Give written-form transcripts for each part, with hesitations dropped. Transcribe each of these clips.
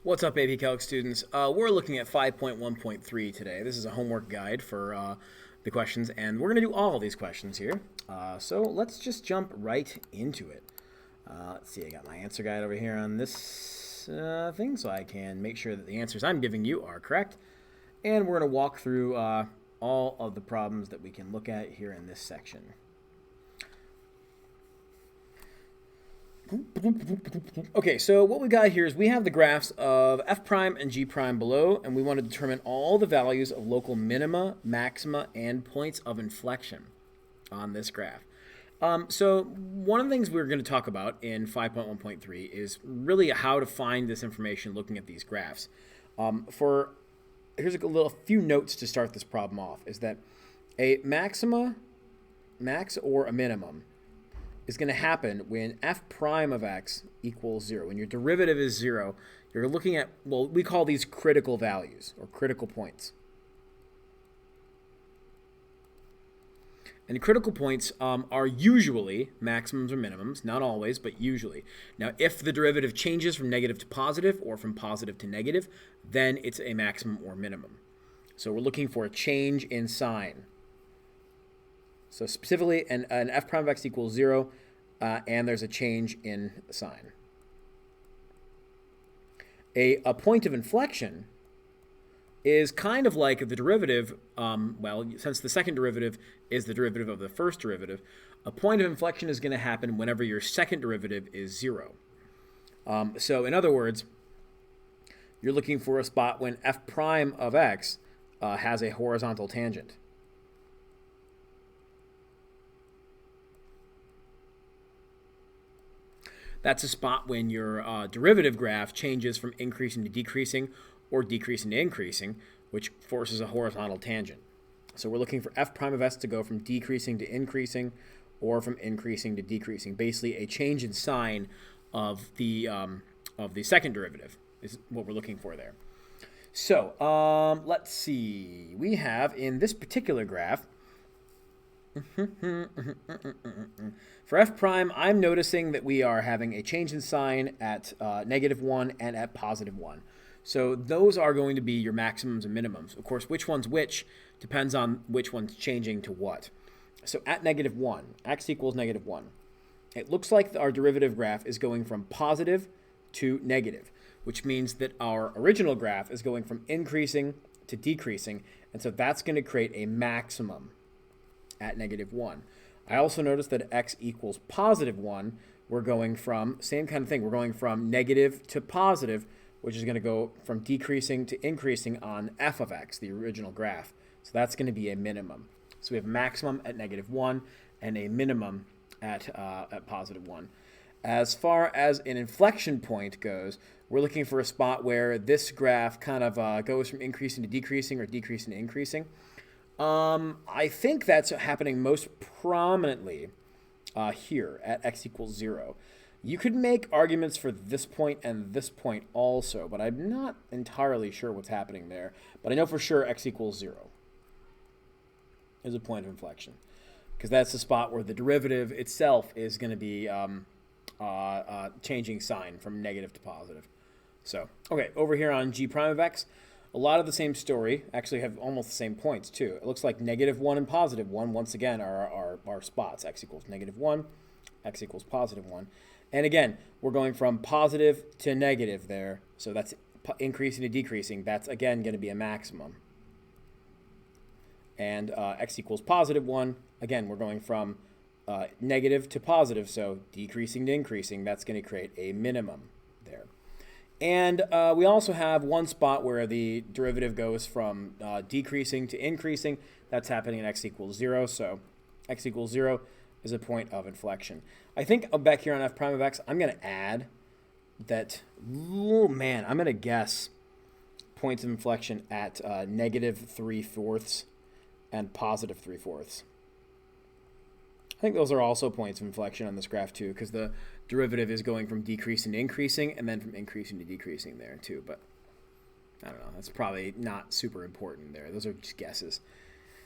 What's up, AP Calc students? We're looking at 5.1.3 today. This is a homework guide for the questions, and we're going to do all of these questions here. So let's just jump right into it. Let's see, I got my answer guide over here on this thing, so I can make sure that the answers I'm giving you are correct. And we're going to walk through all of the problems that we can look at here in this section. Okay, so what we got here is we have the graphs of f prime and g prime below, and we want to determine all the values of local minima, maxima, and points of inflection on this graph. So one of the things we're going to talk about in 5.1.3 is really how to find this information looking at these graphs. Here's a few notes to start this problem off, is that a maxima, max or a minimum, is going to happen when f prime of x equals 0. When your derivative is 0, you're looking at, well, we call these critical values or critical points. And critical points are usually maximums or minimums, not always, but usually. Now, if the derivative changes from negative to positive or from positive to negative, then it's a maximum or minimum. So we're looking for a change in sign. So specifically, an f prime of x equals 0, and there's a change in sign. A point of inflection is kind of like the derivative, since the second derivative is the derivative of the first derivative, a point of inflection is going to happen whenever your second derivative is 0. So in other words, you're looking for a spot when f prime of x has a horizontal tangent. That's a spot when your derivative graph changes from increasing to decreasing or decreasing to increasing, which forces a horizontal tangent. So we're looking for f prime of s to go from decreasing to increasing or from increasing to decreasing. Basically, a change in sign of the second derivative is what we're looking for there. So let's see. We have in this particular graph, for f prime, I'm noticing that we are having a change in sign at -1 and at +1. So those are going to be your maximums and minimums. Of course, which one's which depends on which one's changing to what. So at -1, x equals -1. It looks like our derivative graph is going from positive to negative, which means that our original graph is going from increasing to decreasing, and so that's going to create a maximum at -1. I also noticed that x equals +1, we're going from, same kind of thing, we're going from negative to positive, which is going to go from decreasing to increasing on f of x, the original graph. So that's going to be a minimum. So we have a maximum at -1 and a minimum at +1. As far as an inflection point goes, we're looking for a spot where this graph kind of goes from increasing to decreasing or decreasing to increasing. I think that's happening most prominently here at x equals 0. You could make arguments for this point and this point also, but I'm not entirely sure what's happening there. But I know for sure x equals 0 is a point of inflection, because that's the spot where the derivative itself is going to be changing sign from negative to positive. So, okay, over here on g prime of x, a lot of the same story, actually have almost the same points too. It looks like -1 and +1, once again, are our spots. X equals -1, x equals +1. And again, we're going from positive to negative there. So that's increasing to decreasing. That's, again, going to be a maximum. And x equals +1. Again, we're going from negative to positive, so decreasing to increasing. That's going to create a minimum there. And we also have one spot where the derivative goes from decreasing to increasing. That's happening at x equals 0. So x equals 0 is a point of inflection. I think back here on f prime of x, I'm going to add that, I'm going to guess points of inflection at -3/4 and +3/4. I think those are also points of inflection on this graph too, because the derivative is going from decreasing to increasing and then from increasing to decreasing there too. But I don't know. That's probably not super important there. Those are just guesses.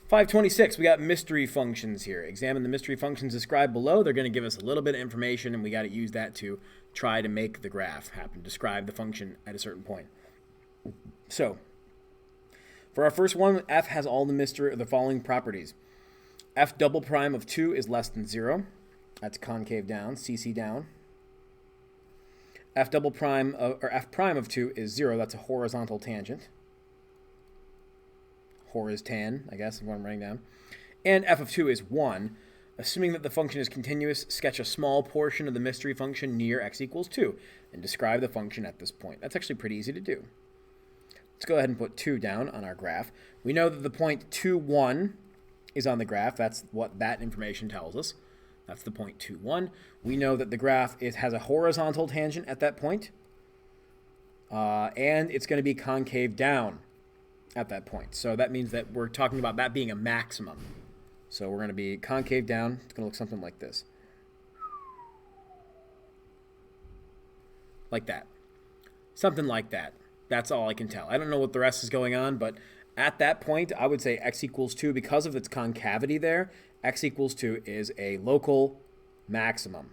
526, we got mystery functions here. Examine the mystery functions described below. They're going to give us a little bit of information, and we got to use that to try to make the graph happen, describe the function at a certain point. So, for our first one, f has all the following properties. F double prime of 2 is less than 0. That's concave down, CC down. F double prime or f prime of 2 is 0. That's a horizontal tangent. Hor is tan, I guess, is what I'm writing down. And f of 2 is 1. Assuming that the function is continuous, sketch a small portion of the mystery function near x equals 2 and describe the function at this point. That's actually pretty easy to do. Let's go ahead and put 2 down on our graph. We know that the point 2, 1 is on the graph. That's what that information tells us. That's the point 2, 1. We know that the graph has a horizontal tangent at that point. And it's going to be concave down at that point. So that means that we're talking about that being a maximum. So we're going to be concave down. It's going to look something like this. Like that. Something like that. That's all I can tell. I don't know what the rest is going on, but at that point, I would say x equals 2, because of its concavity there, x equals 2 is a local maximum.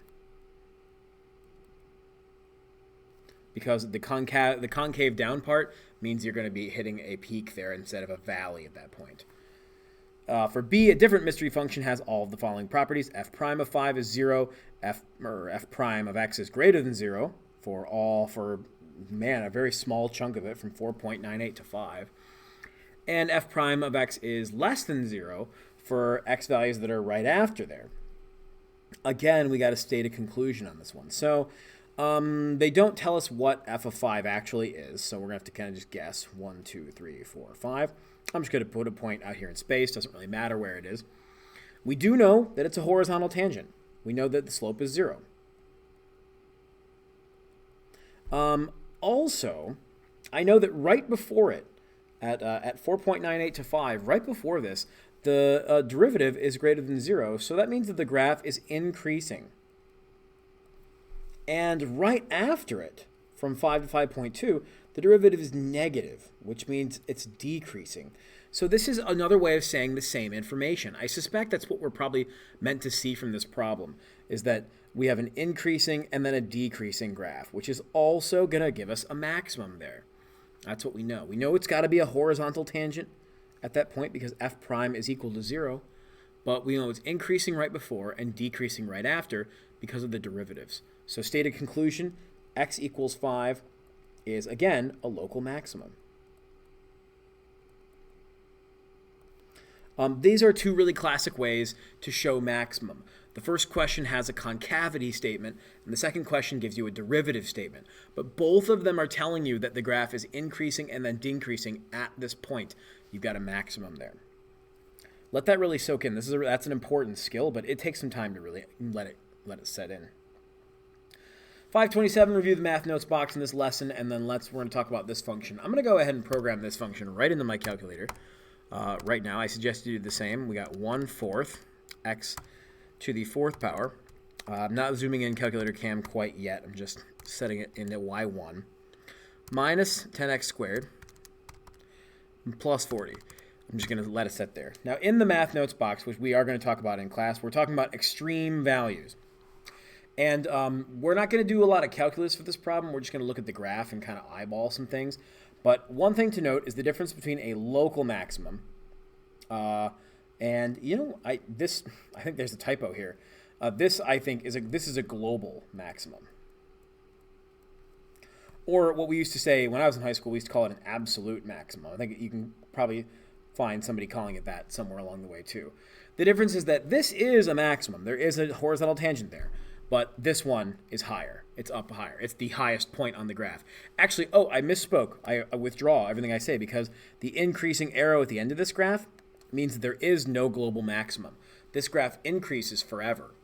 Because the concave down part means you're going to be hitting a peak there instead of a valley at that point. For b, a different mystery function has all of the following properties. F prime of 5 is 0. F prime of x is greater than 0 for a very small chunk of it from 4.98 to 5. And f prime of x is less than 0 for x values that are right after there. Again, we got to state a conclusion on this one. So they don't tell us what f of 5 actually is, so we're going to have to kind of just guess. 1, 2, 3, 4, 5. I'm just going to put a point out here in space. Doesn't really matter where it is. We do know that it's a horizontal tangent. We know that the slope is 0. Also, I know that right before it, at 4.98 to 5, right before this, the derivative is greater than 0, so that means that the graph is increasing. And right after it, from 5 to 5.2, the derivative is negative, which means it's decreasing. So this is another way of saying the same information. I suspect that's what we're probably meant to see from this problem, is that we have an increasing and then a decreasing graph, which is also going to give us a maximum there. That's what we know. We know it's got to be a horizontal tangent at that point because f prime is equal to 0, but we know it's increasing right before and decreasing right after because of the derivatives. So stated conclusion, x equals 5 is, again, a local maximum. These are two really classic ways to show maximum. The first question has a concavity statement, and the second question gives you a derivative statement. But both of them are telling you that the graph is increasing and then decreasing at this point. You've got a maximum there. Let that really soak in. That's an important skill, but it takes some time to really let it set in. 527, review the math notes box in this lesson, and then we're going to talk about this function. I'm going to go ahead and program this function right into my calculator. Right now, I suggest you do the same. We got 1/4 x to the 4th power. I'm not zooming in calculator cam quite yet. I'm just setting it into y1 minus 10x squared plus 40. I'm just going to let it sit there. Now, in the math notes box, which we are going to talk about in class, we're talking about extreme values. And we're not going to do a lot of calculus for this problem. We're just going to look at the graph and kind of eyeball some things. But one thing to note is the difference between a local maximum and, I think there's a typo here. This, I think, is a global maximum. Or what we used to say when I was in high school, we used to call it an absolute maximum. I think you can probably find somebody calling it that somewhere along the way too. The difference is that this is a maximum. There is a horizontal tangent there. But this one is higher. It's up higher. It's the highest point on the graph. Actually, I misspoke. I withdraw everything I say because the increasing arrow at the end of this graph means that there is no global maximum. This graph increases forever.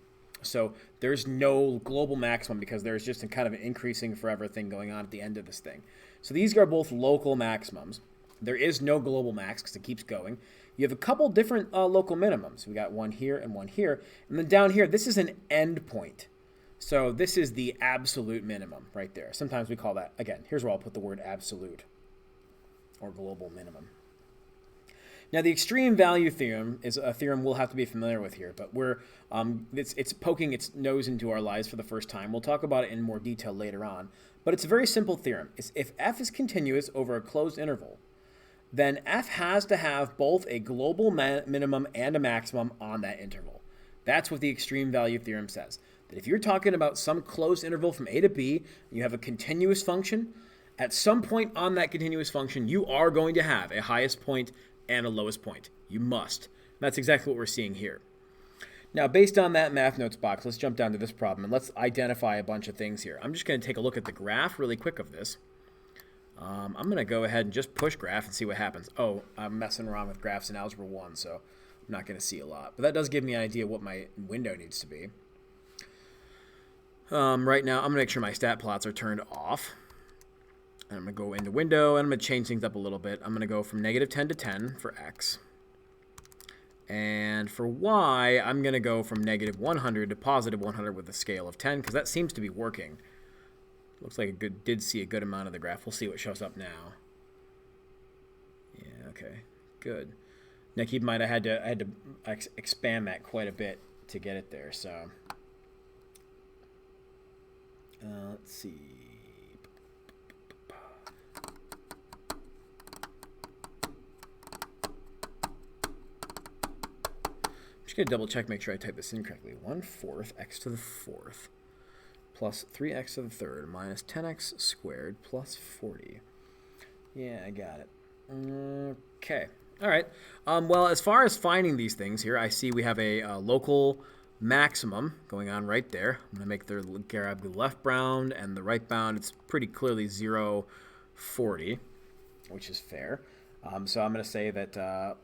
So there's no global maximum because there's just a kind of an increasing forever thing going on at the end of this thing. So these are both local maximums. There is no global max because it keeps going. You have a couple different local minimums. We got one here and one here. And then down here, this is an end point. So this is the absolute minimum right there. Sometimes we call that, again, here's where I'll put the word absolute or global minimum. Now, the extreme value theorem is a theorem we'll have to be familiar with here, but it's poking its nose into our lives for the first time. We'll talk about it in more detail later on, but it's a very simple theorem. If f is continuous over a closed interval, then f has to have both a global minimum and a maximum on that interval. That's what the extreme value theorem says. That if you're talking about some closed interval from a to b, and you have a continuous function, at some point on that continuous function, you are going to have a highest point and a lowest point. You must. That's exactly what we're seeing here. Now, based on that math notes box, let's jump down to this problem and let's identify a bunch of things here. I'm just going to take a look at the graph really quick of this. I'm going to go ahead and just push graph and see what happens. Oh, I'm messing around with graphs in Algebra 1, so I'm not going to see a lot. But that does give me an idea what my window needs to be. Right now, I'm going to make sure my stat plots are turned off. And I'm going to go into window, and I'm going to change things up a little bit. I'm going to go from -10 to 10 for x. And for y, I'm going to go from -100 to +100 with a scale of 10, because that seems to be working. Looks like it did see a good amount of the graph. We'll see what shows up now. Yeah, okay, good. Now keep in mind, I had to expand that quite a bit to get it there, so... let's see... I'm just going to double check, make sure I type this in correctly. 1/4 x to the 4th plus 3x to the 3rd minus 10x squared plus 40. Yeah, I got it. Okay. All right. Well, as far as finding these things here, I see we have a local maximum going on right there. I'm going to grab the left bound and the right bound. It's pretty clearly 0, 40, which is fair. So I'm going to say that I'll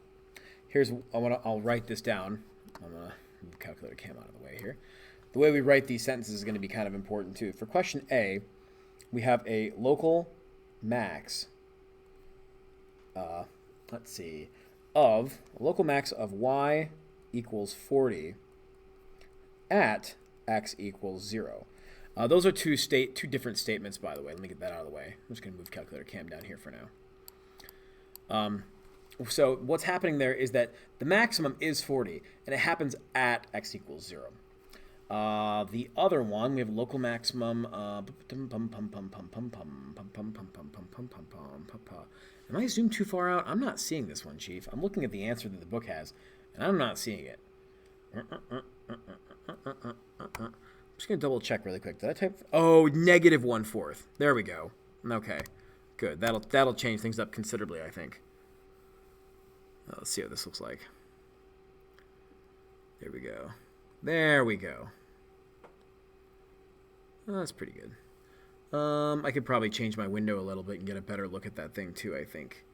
write this down. I'm going to move the calculator cam out of the way here. The way we write these sentences is going to be kind of important too. For question A, we have a local max, of a local max of y equals 40 at x equals 0. Those are two different statements, by the way. Let me get that out of the way. I'm just going to move calculator cam down here for now. So what's happening there is that the maximum is 40, and it happens at x equals 0. The other one, we have local maximum. Am I zoomed too far out? I'm not seeing this one, Chief. I'm looking at the answer that the book has, and I'm not seeing it. I'm just going to double check really quick. Did I type? Oh, -1/4. There we go. Okay, good. That'll change things up considerably, I think. Let's see what this looks like. There we go. There we go. Oh, that's pretty good. I could probably change my window a little bit and get a better look at that thing too, I think.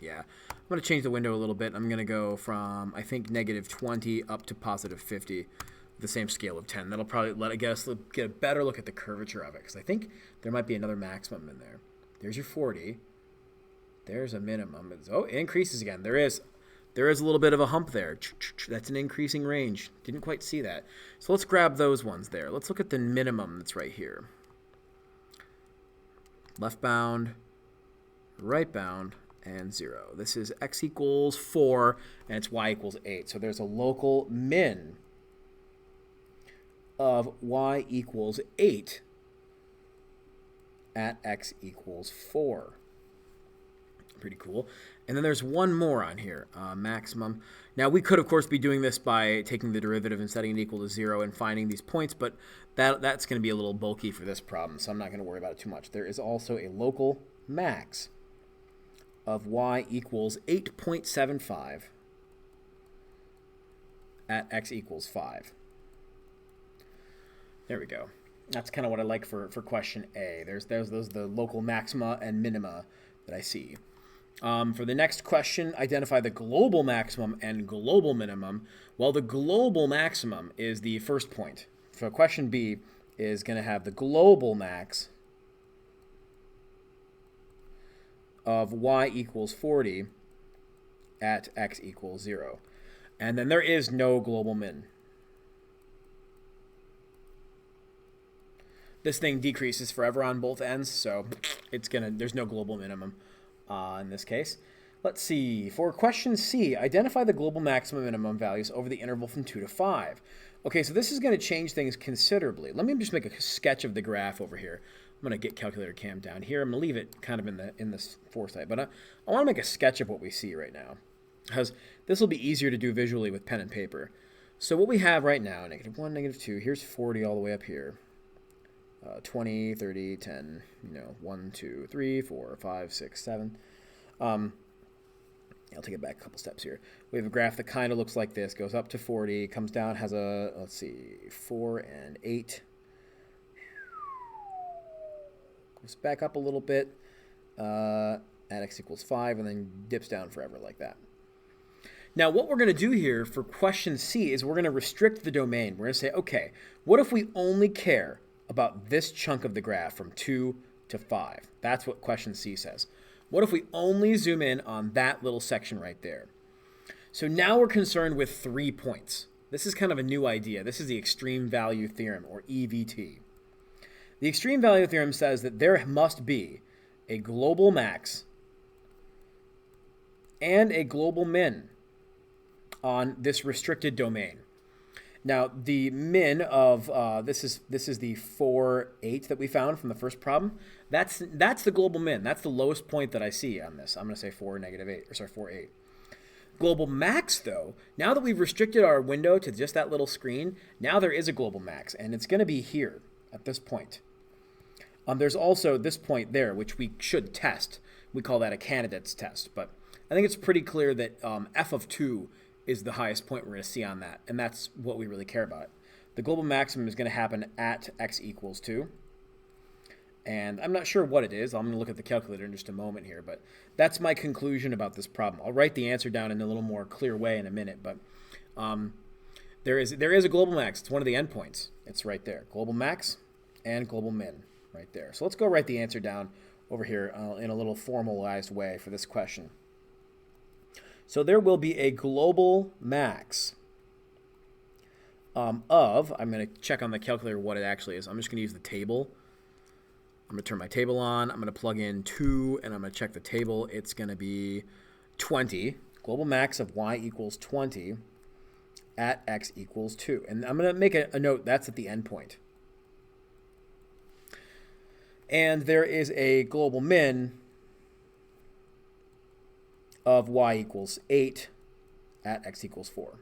Yeah. I'm going to change the window a little bit. I'm going to go from, I think, -20 up to +50, the same scale of 10. That'll probably let us get a better look at the curvature of it, because I think there might be another maximum in there. There's your 40. There's a minimum. Oh, it increases again. There is a little bit of a hump there. That's an increasing range. Didn't quite see that. So let's grab those ones there. Let's look at the minimum that's right here. Left bound, right bound, and 0. This is x equals 4, and it's y equals 8. So there's a local min of y equals 8 at x equals 4. Pretty cool. And then there's one more on here, maximum. Now, we could, of course, be doing this by taking the derivative and setting it equal to 0 and finding these points, but that's going to be a little bulky for this problem, so I'm not going to worry about it too much. There is also a local max of y equals 8.75 at x equals 5. There we go. That's kind of what I like for question A. There's the local maxima and minima that I see. For the next question, identify the global maximum and global minimum. Well, the global maximum is the first point. So question B is going to have the global max of y equals 40 at x equals 0. And then there is no global min. This thing decreases forever on both ends, so there's no global minimum. in this case. Let's see. For question C, identify the global maximum and minimum values over the interval from 2 to 5. Okay, so this is going to change things considerably. Let me just make a sketch of the graph over here. I'm going to get calculator cam down here. I'm going to leave it kind of in this foresight, but I want to make a sketch of what we see right now, because this will be easier to do visually with pen and paper. So what we have right now, -1, -2, here's 40 all the way up here. 20, 30, 10, 1, 2, 3, 4, 5, 6, 7. I'll take it back a couple steps here. We have a graph that kind of looks like this, goes up to 40, comes down, has a, let's see, 4 and 8. Goes back up a little bit at x equals 5, and then dips down forever like that. Now, what we're going to do here for question C is we're going to restrict the domain. We're going to say, okay, what if we only care about this chunk of the graph from 2 to 5? That's what question C says. What if we only zoom in on that little section right there? So now we're concerned with 3 points. This is kind of a new idea. This is the extreme value theorem, or EVT. The extreme value theorem says that there must be a global max and a global min on this restricted domain. Now, the min of this is the 4, 8 that we found from the first problem. That's the global min. That's the lowest point that I see on this. I'm going to say 4, -8, or sorry, 4, 8. Global max, though, now that we've restricted our window to just that little screen, now there is a global max, and it's going to be here at this point. There's also this point there, which we should test. We call that a candidate's test, but I think it's pretty clear that f of 2 is the highest point we're going to see on that, and that's what we really care about. The global maximum is going to happen at x equals 2, and I'm not sure what it is. I'm going to look at the calculator in just a moment here, but that's my conclusion about this problem. I'll write the answer down in a little more clear way in a minute, but there is a global max. It's one of the endpoints. It's right there. Global max and global min right there. So let's go write the answer down over here in a little formalized way for this question. So there will be a global max of, I'm going to check on the calculator what it actually is. I'm just going to use the table. I'm going to turn my table on. I'm going to plug in 2, and I'm going to check the table. It's going to be 20. Global max of y equals 20 at x equals 2. And I'm going to make a note. That's at the end point. And there is a global min of y equals 8 at x equals 4.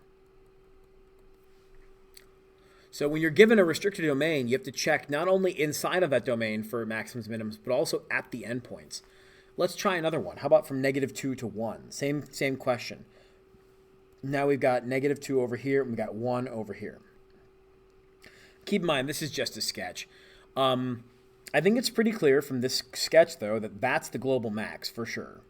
So when you're given a restricted domain, you have to check not only inside of that domain for maximums, minimums, but also at the endpoints. Let's try another one. How about from -2 to 1? Same question. Now we've got -2 over here, and we've got 1 over here. Keep in mind, this is just a sketch. I think it's pretty clear from this sketch, though, that that's the global max for sure.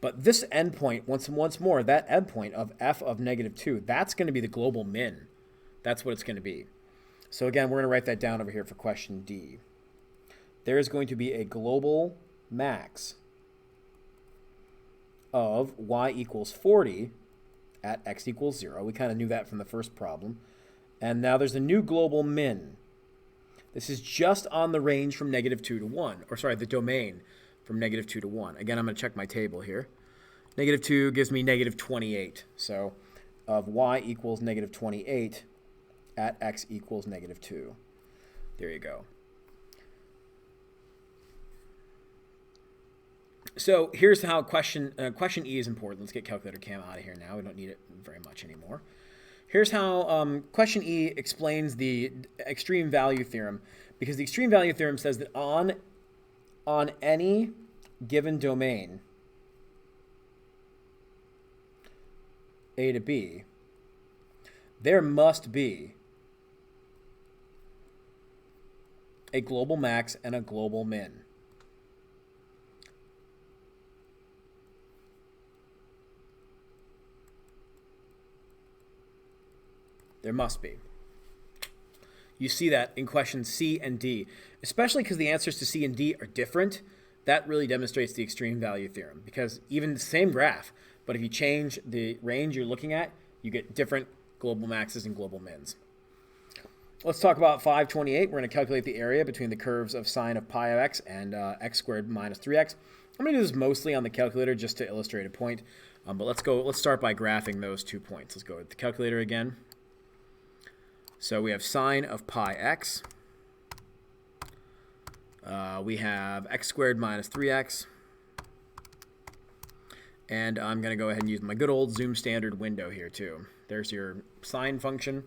But this endpoint, once more, that endpoint of f of -2, that's going to be the global min. That's what it's going to be. So again, we're going to write that down over here for question D. There is going to be a global max of y equals 40 at x equals 0. We kind of knew that from the first problem. And now there's a new global min. This is just on the range from -2 to 1, or sorry, the domain from -2 to 1. Again, I'm going to check my table here. -2 gives me -28. So of y equals -28 at x equals -2. There you go. So here's how question E is important. Let's get calculator cam out of here now. We don't need it very much anymore. Here's how question E explains the extreme value theorem, because the extreme value theorem says that on any given domain, A to B, there must be a global max and a global min. There must be. You see that in questions C and D, especially because the answers to C and D are different. That really demonstrates the extreme value theorem, because even the same graph, but if you change the range you're looking at, you get different global maxes and global mins. Let's talk about 528. We're going to calculate the area between the curves of sine of pi of x and x squared minus 3x. I'm going to do this mostly on the calculator just to illustrate a point. But let's start by graphing those 2 points. Let's go with the calculator again. So we have sine of pi x. We have x squared minus 3x. And I'm going to go ahead and use my good old zoom standard window here too. There's your sine function.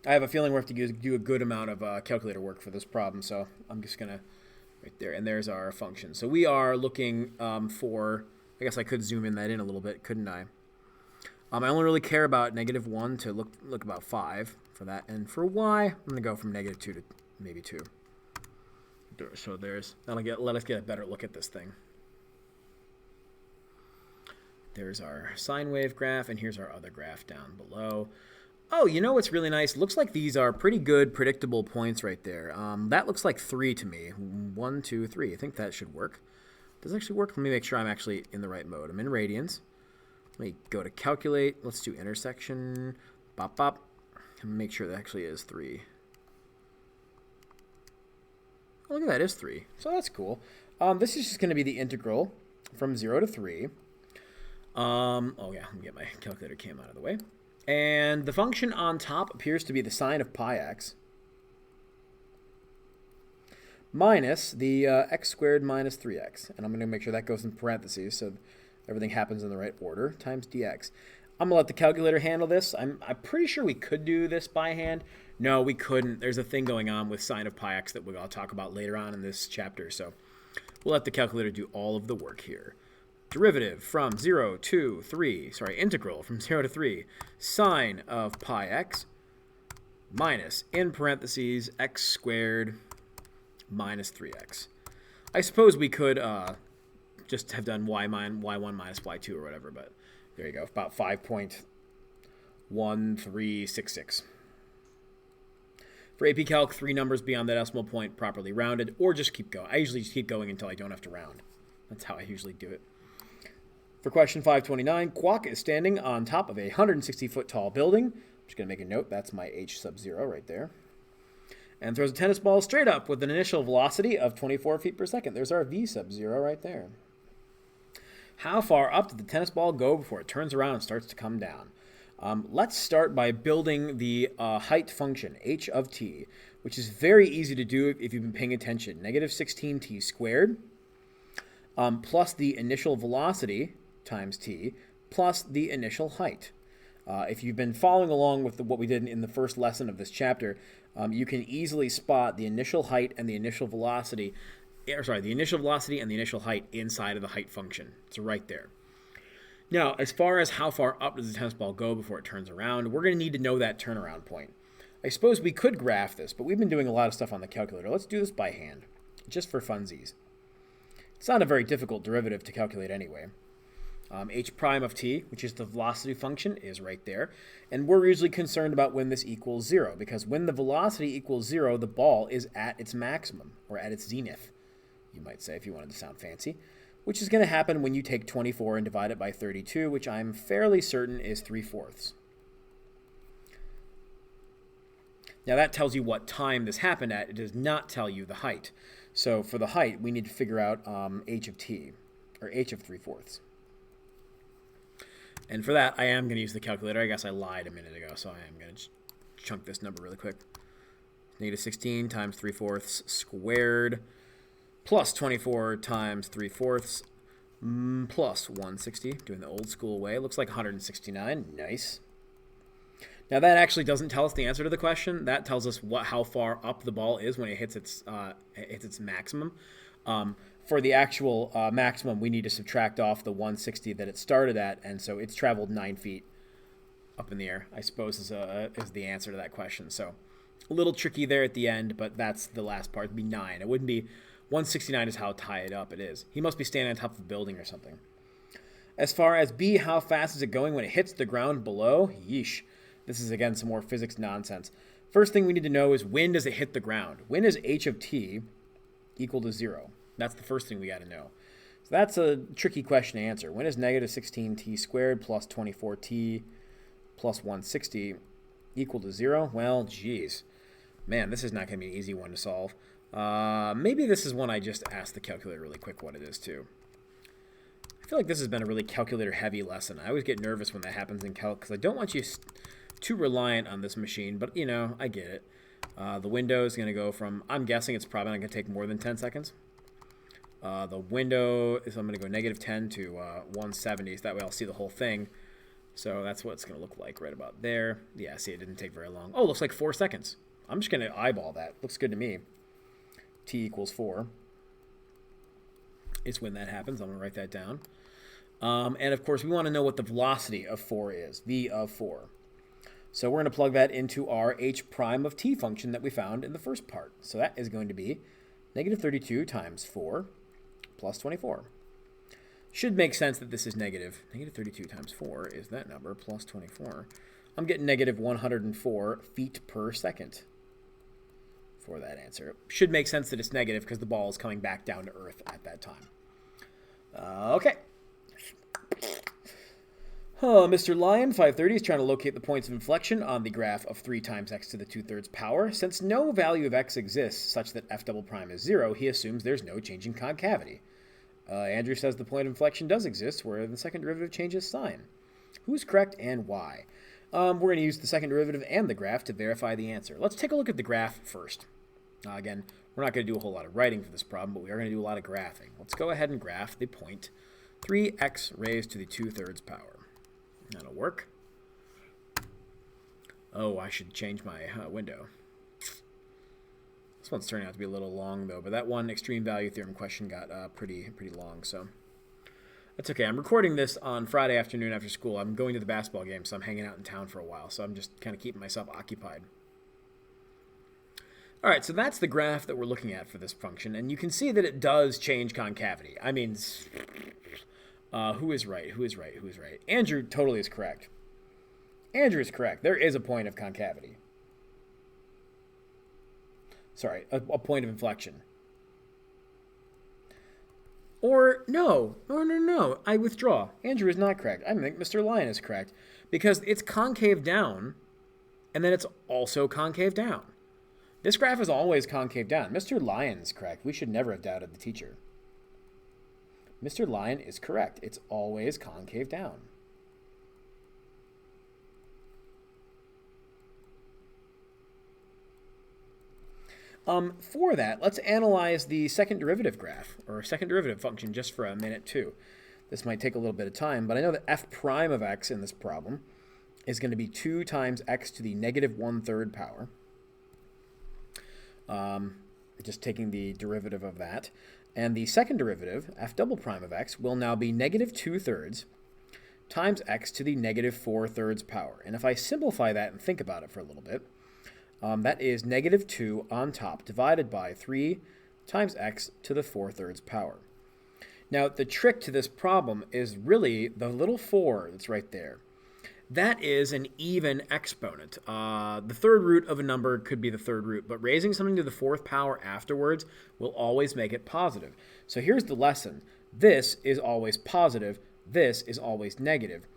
I have a feeling we're going to have to do a good amount of calculator work for this problem, so I'm just going to, right there, and there's our function. So we are looking for, I guess I could zoom that in a little bit, couldn't I? I only really care about -1 to look about 5 for that, and for y, I'm going to go from -2 to maybe 2. So let us get a better look at this thing. There's our sine wave graph, and here's our other graph down below. Oh, you know what's really nice? Looks like these are pretty good predictable points right there. That looks like 3 to me. 1, 2, 3. I think that should work. Does it actually work? Let me make sure I'm actually in the right mode. I'm in radians. Let me go to calculate. Let's do intersection. Bop, bop. And make sure that actually is 3. Oh, look at that. It is 3. So that's cool. This is just going to be the integral from 0 to 3. Oh, yeah. Let me get my calculator cam out of the way. And the function on top appears to be the sine of pi x minus the x squared minus 3x. And I'm going to make sure that goes in parentheses so everything happens in the right order, times dx. I'm going to let the calculator handle this. I'm pretty sure we could do this by hand. No, we couldn't. There's a thing going on with sine of pi x that I'll talk about later on in this chapter. So we'll let the calculator do all of the work here. Derivative from 0 to 3, integral from 0 to 3, sine of pi x minus, in parentheses, x squared minus 3x. I suppose we could just have done y1 minus y2 or whatever, but there you go, about 5.1366. For AP Calc, 3 numbers beyond the decimal point properly rounded, or just keep going. I usually just keep going until I don't have to round. That's how I usually do it. For question 529, Kwok is standing on top of a 160-foot tall building. I'm just going to make a note. That's my h sub 0 right there. And throws a tennis ball straight up with an initial velocity of 24 feet per second. There's our v sub 0 right there. How far up did the tennis ball go before it turns around and starts to come down? Let's start by building the height function, h of t, which is very easy to do if you've been paying attention. -16t squared plus the initial velocity times t plus the initial height. If you've been following along with what we did in the first lesson of this chapter, you can easily spot the initial height and the initial velocity, the initial velocity and the initial height inside of the height function. It's right there. Now, as far as how far up does the tennis ball go before it turns around, we're going to need to know that turnaround point. I suppose we could graph this, but we've been doing a lot of stuff on the calculator. Let's do this by hand, just for funsies. It's not a very difficult derivative to calculate anyway. H prime of t, which is the velocity function, is right there. And we're usually concerned about when this equals 0, because when the velocity equals 0, the ball is at its maximum, or at its zenith, you might say if you wanted to sound fancy, which is going to happen when you take 24 and divide it by 32, which I'm fairly certain is 3/4. Now that tells you what time this happened at. It does not tell you the height. So for the height, we need to figure out h of t, or h of 3/4. And for that, I am going to use the calculator. I guess I lied a minute ago, so I am going to just chunk this number really quick. -16 times 3/4 squared plus 24 times 3/4 plus 160, doing the old school way. Looks like 169. Nice. Now that actually doesn't tell us the answer to the question. That tells us how far up the ball is when it hits its maximum. For the actual maximum, we need to subtract off the 160 that it started at, and so it's traveled 9 feet up in the air, I suppose, is the answer to that question. So a little tricky there at the end, but that's the last part. It'd be 9. It wouldn't be 169 is how tied up it is. He must be standing on top of a building or something. As far as B, how fast is it going when it hits the ground below? Yeesh. This is, again, some more physics nonsense. First thing we need to know is when does it hit the ground? When is h of t equal to 0? That's the first thing we got to know. So that's a tricky question to answer. When is -16t squared plus 24t plus 160 equal to 0? Well, geez. Man, this is not going to be an easy one to solve. Maybe this is one I just asked the calculator really quick what it is, too. I feel like this has been a really calculator-heavy lesson. I always get nervous when that happens in calc because I don't want you too reliant on this machine, but, you know, I get it. The window is going to go from, I'm guessing it's probably not going to take more than 10 seconds. The window is, I'm going to go -10 to 170, so that way I'll see the whole thing. So that's what it's going to look like right about there. Yeah, see, it didn't take very long. Oh, it looks like 4 seconds. I'm just going to eyeball that. Looks good to me. T equals 4 is when that happens. I'm going to write that down. And, of course, we want to know what the velocity of 4 is, v of 4. So we're going to plug that into our h prime of t function that we found in the first part. So that is going to be -32 times 4 plus 24. Should make sense that this is negative. -32 times 4 is that number plus 24. I'm getting -104 feet per second for that answer. It should make sense that it's negative because the ball is coming back down to Earth at that time. Okay. Mr. Lion, 530, is trying to locate the points of inflection on the graph of 3 times x to the 2/3 power. Since no value of x exists such that f double prime is 0, he assumes there's no change in concavity. Andrew says the point of inflection does exist, where the second derivative changes sign. Who's correct and why? We're going to use the second derivative and the graph to verify the answer. Let's take a look at the graph first. Again, we're not going to do a whole lot of writing for this problem, but we are going to do a lot of graphing. Let's go ahead and graph the point 3x raised to the 2/3 power. That'll work. Oh, I should change my window. This one's turning out to be a little long, though, but that one extreme value theorem question got pretty long, so that's okay. I'm recording this on Friday afternoon after school. I'm going to the basketball game, so I'm hanging out in town for a while, so I'm just kind of keeping myself occupied. All right, so that's the graph that we're looking at for this function, and you can see that it does change concavity. I mean, who is right? Who is right? Who is right? Andrew totally is correct. Andrew is correct. There is a point of concavity. Sorry, a point of inflection. Or, no. I withdraw. Andrew is not correct. I think Mr. Lion is correct. Because it's concave down, and then it's also concave down. This graph is always concave down. Mr. Lion is correct. We should never have doubted the teacher. Mr. Lion is correct. It's always concave down. For that, let's analyze the second derivative graph, or second derivative function, just for a minute, too. This might take a little bit of time, but I know that f prime of x in this problem is going to be 2 times x to the -1/3 power. Just taking the derivative of that. And the second derivative, f double prime of x, will now be -2/3 times x to the -4/3 power. And if I simplify that and think about it for a little bit, that is -2 on top divided by 3 times x to the 4/3 power. Now, the trick to this problem is really the little 4 that's right there. That is an even exponent. The third root of a number could be the third root, but raising something to the 4th power afterwards will always make it positive. So here's the lesson. This is always positive. This is always negative.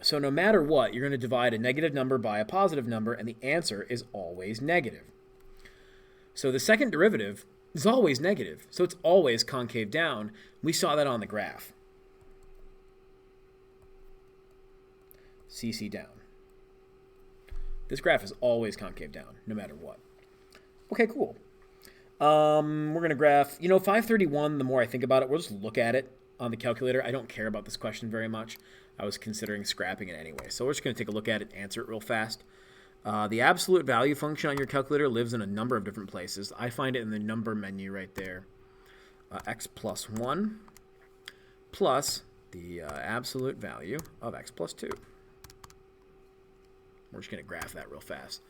So no matter what, you're going to divide a negative number by a positive number, and the answer is always negative. So the second derivative is always negative, so it's always concave down. We saw that on the graph. CC down. This graph is always concave down, no matter what. Okay, cool. We're going to graph, 531, the more I think about it, we'll just look at it on the calculator. I don't care about this question very much. I was considering scrapping it anyway. So we're just going to take a look at it and answer it real fast. The absolute value function on your calculator lives in a number of different places. I find it in the number menu right there. X plus 1 plus the absolute value of x plus 2. We're just going to graph that real fast.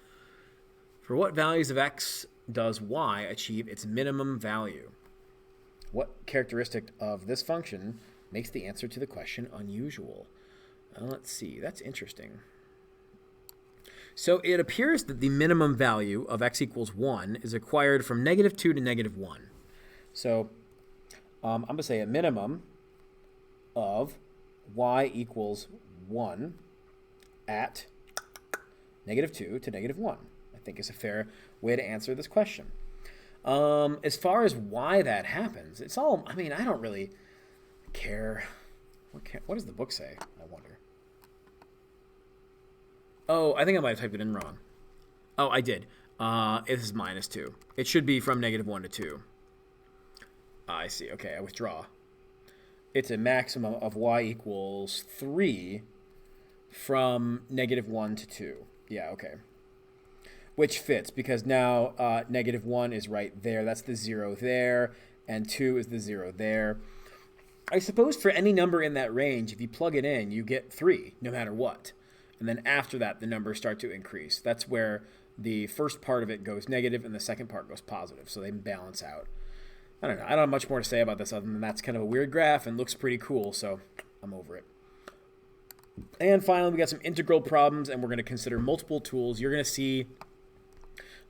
For what values of x does y achieve its minimum value? What characteristic of this function makes the answer to the question unusual? Let's see. That's interesting. So it appears that the minimum value of x equals 1 is acquired from -2 to -1. So I'm going to say a minimum of y equals 1 at -2 to -1. I think is a fair way to answer this question. As far as why that happens, it's all, I mean, I don't really care. What does the book say, I wonder? Oh, I think I might have typed it in wrong. Oh, I did. It is -2. It should be from -1 to 2. I see. Okay, I withdraw. It's a maximum of y equals 3 from -1 to 2. Yeah, okay. Which fits, because now -1 is right there. That's the 0 there, and 2 is the 0 there. I suppose for any number in that range, if you plug it in, you get 3, no matter what. And then after that, the numbers start to increase. That's where the first part of it goes negative and the second part goes positive, so they balance out. I don't know. I don't have much more to say about this other than that's kind of a weird graph and looks pretty cool, so I'm over it. And finally, we got some integral problems, and we're going to consider multiple tools. You're going to see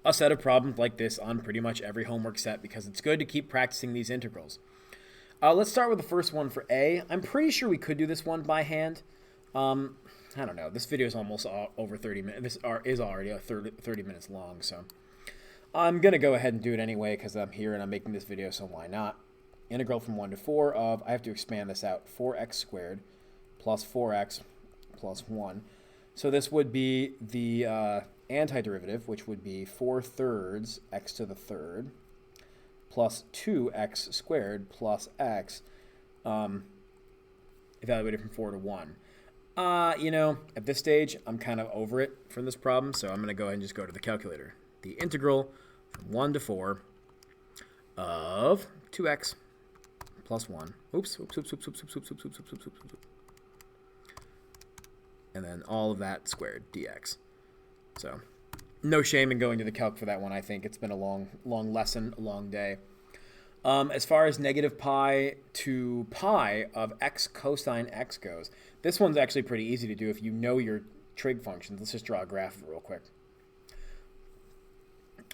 a set of problems like this on pretty much every homework set because it's good to keep practicing these integrals. Let's start with the first one for A. I'm pretty sure we could do this one by hand. I don't know. This video is almost over 30 minutes. This is already 30 minutes long, so I'm going to go ahead and do it anyway because I'm here and I'm making this video, so why not? Integral from 1 to 4 of, I have to expand this out, 4x squared plus 4x plus 1. So this would be the antiderivative, which would be 4/3 x to the third plus 2x squared plus x, evaluated from 4 to 1. You know, at this stage, I'm kind of over it from this problem, so I'm going to go ahead and just go to the calculator. The integral from 1 to 4 of 2x plus 1. Oops. And then all of that squared dx. So no shame in going to the calc for that one, I think. It's been a long lesson, a long day. As far as negative pi to pi of x cosine x goes, this one's actually pretty easy to do if you know your trig functions. Let's just draw a graph of it real quick.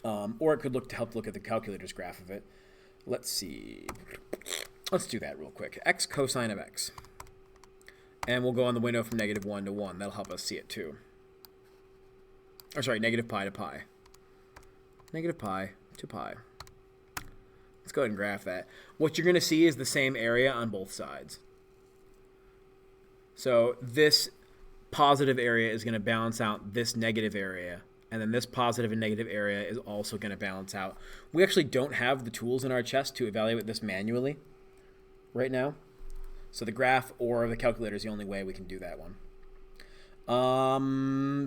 Or it could help look at the calculator's graph of it. Let's see. Let's do that real quick. X cosine of x. And we'll go on the window from -1 to 1. That'll help us see it too. Or sorry, negative pi to pi. Negative pi to pi. Let's go ahead and graph that. What you're going to see is the same area on both sides. So this positive area is going to balance out this negative area. And then this positive and negative area is also going to balance out. We actually don't have the tools in our chest to evaluate this manually right now. So the graph or the calculator is the only way we can do that one.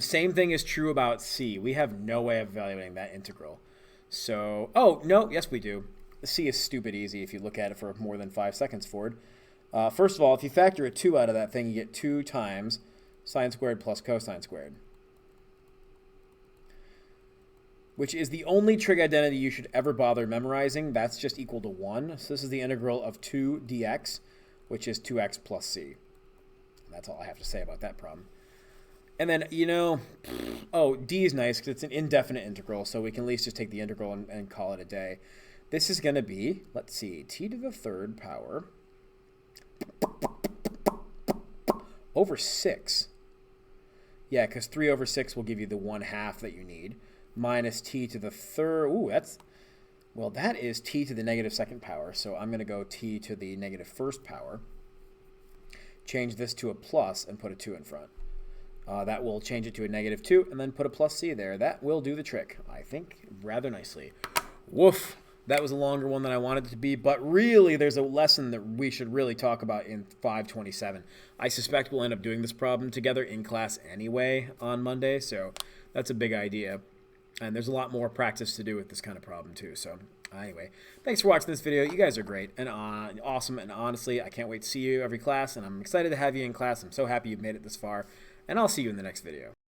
Same thing is true about C. We have no way of evaluating that integral. So, oh, no, yes we do. The C is stupid easy if you look at it for more than 5 seconds forward. First of all, if you factor a 2 out of that thing, you get 2 times sine squared plus cosine squared, which is the only trig identity you should ever bother memorizing. That's just equal to 1. So this is the integral of 2 dx, which is 2x plus c. That's all I have to say about that problem. And then, you know, oh, d is nice because it's an indefinite integral, so we can at least just take the integral and call it a day. This is going to be, let's see, t to the third power over 6. Yeah, because 3 over 6 will give you the 1/2 that you need, minus t to the third. Ooh, that is t to the negative second power, so I'm going to go t to the negative first power. Change this to a plus and put a 2 in front. That will change it to a -2 and then put a plus c there. That will do the trick, I think, rather nicely. Woof. That was a longer one than I wanted it to be, but really there's a lesson that we should really talk about in 527. I suspect we'll end up doing this problem together in class anyway on Monday, so that's a big idea. And there's a lot more practice to do with this kind of problem too. So anyway, thanks for watching this video. You guys are great and awesome, and honestly, I can't wait to see you every class, and I'm excited to have you in class. I'm so happy you've made it this far, and I'll see you in the next video.